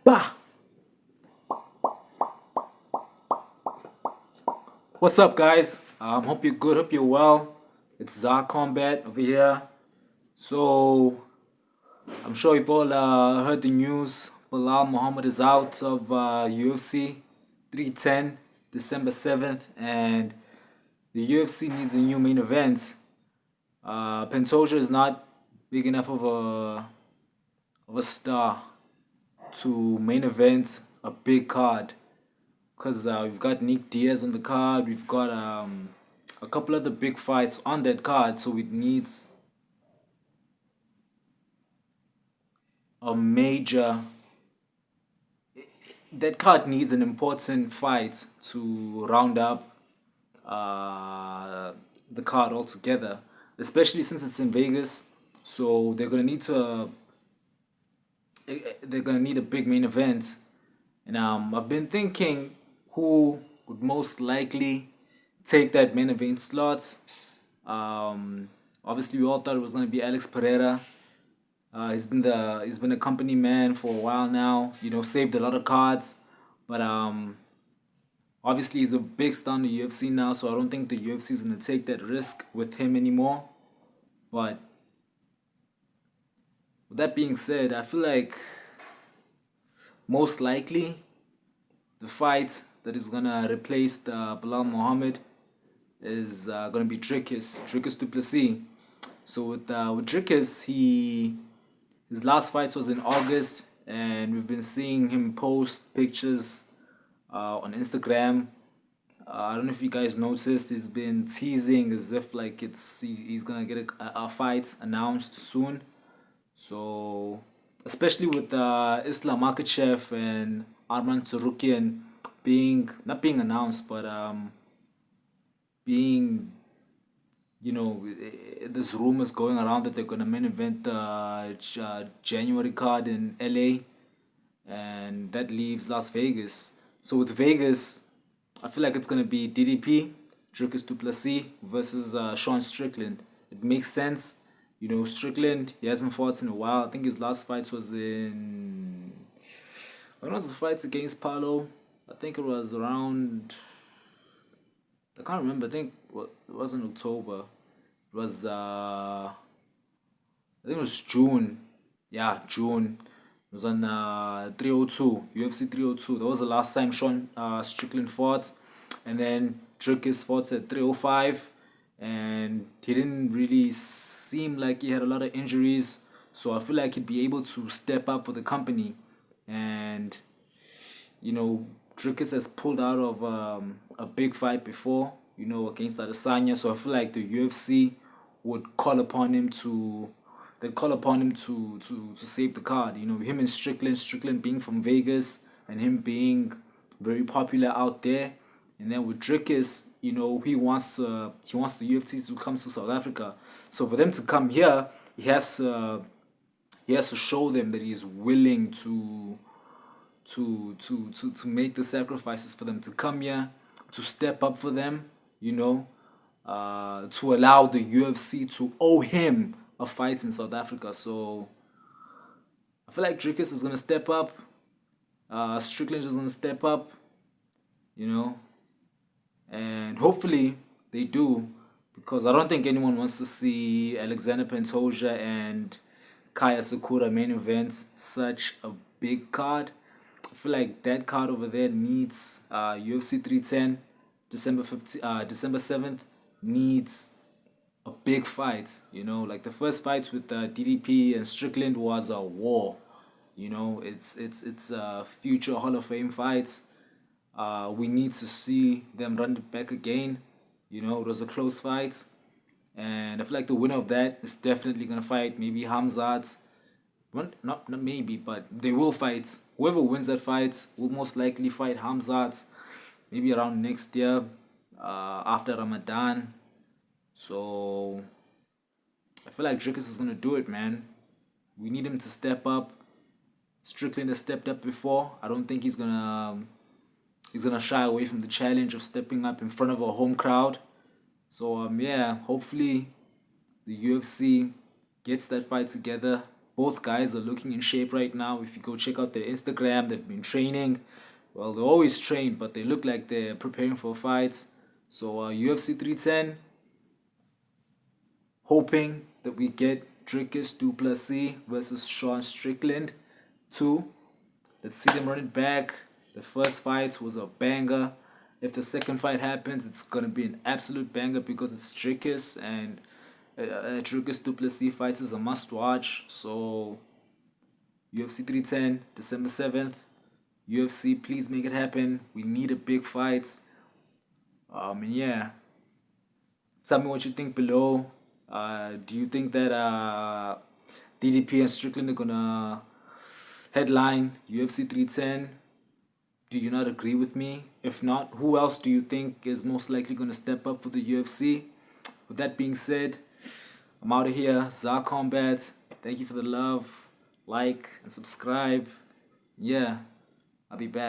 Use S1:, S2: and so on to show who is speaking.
S1: Bah! What's up, guys? Hope you're good. Hope you're well. It's Zar-Kombat over here. So, I'm sure you've all heard the news. Bilal Muhammad is out of UFC 310, December 7th, and the UFC needs a new main event. Pantoja is not big enough of a star to main event a big card. Because we've got Nick Diaz on the card, we've got a couple other big fights on that card, so it needs a major. That card needs an important fight to round up the card altogether, especially since it's in Vegas. So they're gonna need a big main event, and I've been thinking who would most likely take that main event slot. Obviously, we all thought it was gonna be Alex Pereira. He's been a company man for a while now. You know, saved a lot of cards, but obviously he's a big star in the UFC now. So I don't think the UFC is gonna take that risk with him anymore. But with that being said, I feel like most likely the fight that is gonna replace the Bilal Muhammad is gonna be Dricus Duplessis. So with Dricus, his last fight was in August, and we've been seeing him post pictures on Instagram. I don't know if you guys noticed, he's been teasing as if like he's gonna get a fight announced soon. So especially with Islam Makhachev and Arman Tsarukyan being not being announced, but being, you know, there's rumors going around that they're gonna main event the January card in LA, and that leaves Las Vegas. So with Vegas, I feel like it's gonna be DDP, Dricus Duplessis versus Sean Strickland. It makes sense. You know, Strickland, he hasn't fought in a while. I think his last fight was in... When was the fights against Paulo? I think it was around... I can't remember. I think it was in October. It was... I think it was June. Yeah, June. It was on 302, UFC 302. That was the last time Sean Strickland fought. And then Dricus fought at 305. And he didn't really seem like he had a lot of injuries, so I feel like he'd be able to step up for the company. And you know, Dricus has pulled out of a big fight before, you know, against Adesanya, so I feel like the UFC would call upon him to save the card. You know, him and Strickland being from Vegas and him being very popular out there. And then with Dricus, you know, he wants the UFC to come to South Africa. So for them to come here, he has to show them that he's willing to make the sacrifices for them to come here, to step up for them, you know, to allow the UFC to owe him a fight in South Africa. So I feel like Dricus is gonna step up, Strickland is gonna step up, you know. And hopefully they do, because I don't think anyone wants to see Alexander Pantoja and Kaya Sakura main event such a big card. I feel like that card over there needs UFC 310, December 7th needs a big fight. You know, like the first fights with DDP and Strickland was a war. You know, it's future Hall of Fame fights. We need to see them run it back again. You know, it was a close fight. And I feel like the winner of that is definitely going to fight maybe Hamzat. Well, not maybe, but they will fight. Whoever wins that fight will most likely fight Hamzat maybe around next year, after Ramadan. So I feel like Dricus is going to do it, man. We need him to step up. Strickland has stepped up before. I don't think he's gonna shy away from the challenge of stepping up in front of a home crowd. So yeah, hopefully the UFC gets that fight together Both guys are looking in shape right now. If you go check out their Instagram, they've been training. Well, they always train, but they look like they're preparing for fights. So UFC 310, hoping that we get Dricus Du Plessis versus Sean Strickland 2. Let's see them run it back. The first fight was a banger. If the second fight happens, it's gonna be an absolute banger because it's Dricus, and Dricus Du Plessis fights is a must-watch. So UFC 310, December 7th. UFC, please make it happen. We need a big fight. And yeah, tell me what you think below. Do you think that DDP and Strickland are gonna headline UFC 310? Do you not agree with me? If not, who else do you think is most likely gonna step up for the UFC? With that being said, I'm out of here. Zar-Kombat. Thank you for the love. Like and subscribe. Yeah, I'll be back.